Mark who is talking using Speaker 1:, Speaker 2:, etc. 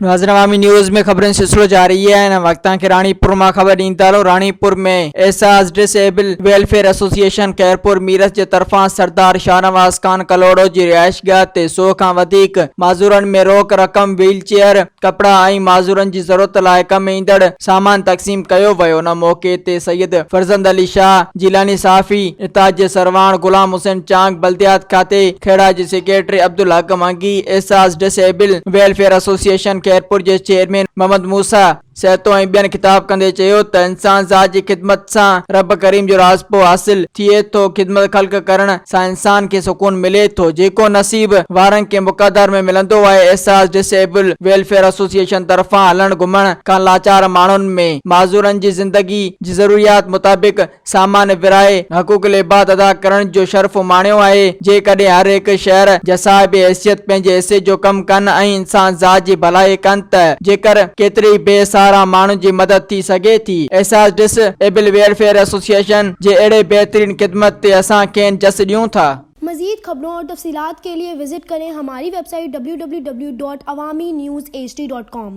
Speaker 1: नाज़रीन अवामी न्यूज़ में खबरें सिलसिलो जारी है। वक्त के रानीपुर में खबर ॾींदालो। रानीपुर में एसाज disable welfare association Khairpur Meerut के तरफा सरदार शाहनवाज खान कलोड़ो की रिहाइशगाह ते 100 खां वधीक माज़ूरन में रोक रक़म व्हील चेयर कपड़ा ऐं माज़ूरन की जरूरत लाइ कम ईंदड़ सामान तक़सीम कयो वियो। उन मौके ते सैयद फरजंद अली शाह, जिलानी साफ़ी, इताज जे सरवाण, गुलाम हुसैन चांग, बल्दियात खाते खेड़ा के सेक्रेटरी अब्दुल हक मंगी, एसाज डिसेबल वेलफेयर एसोसिएशन खैरपुर के चेयरमैन मोहम्मद मूसा सेतो ऐं ॿियनि खिताब कंदे चयो त इंसान ज़ात जी ख़िदमत सां रब करीम जो राज़पो हासिल थिए थो। ख़िदमत ख़ल्क़ करण सां इंसान के सुकून मिले थो, जेको नसीब वारनि के मुक़दर में मिलंदो आहे। एसाज डिसेबल वेलफेयर एसोसिएशन तरफां हलण घुमण खां लाचार माण्हुनि में माज़ूरनि जी ज़िंदगी जी ज़रूरियात मुताबिक़ सामान विराए हक़ूक़ुल इबाद अदा करण जो शर्फ़ माणियो आहे। जेकॾहिं हर हिकु शहर जा साहिब हैसियत पंहिंजे हिसे जो कमु कनि ऐं इंसान ज़ात जी भलाई कनि त जेकर केतिरी बेसहारा माण्हुनि जी मदद थी सघे थी। एसाज डिसेबल वेलफेयर एसोसिएशन जे अहिड़े बेहतरीन ख़िदमत ते असां खेनि जस ॾियूं था।
Speaker 2: मज़ीद खबरों और तफसीलात के लिए विजिट करें हमारी वेबसाइट www.awamiNewsHD.com।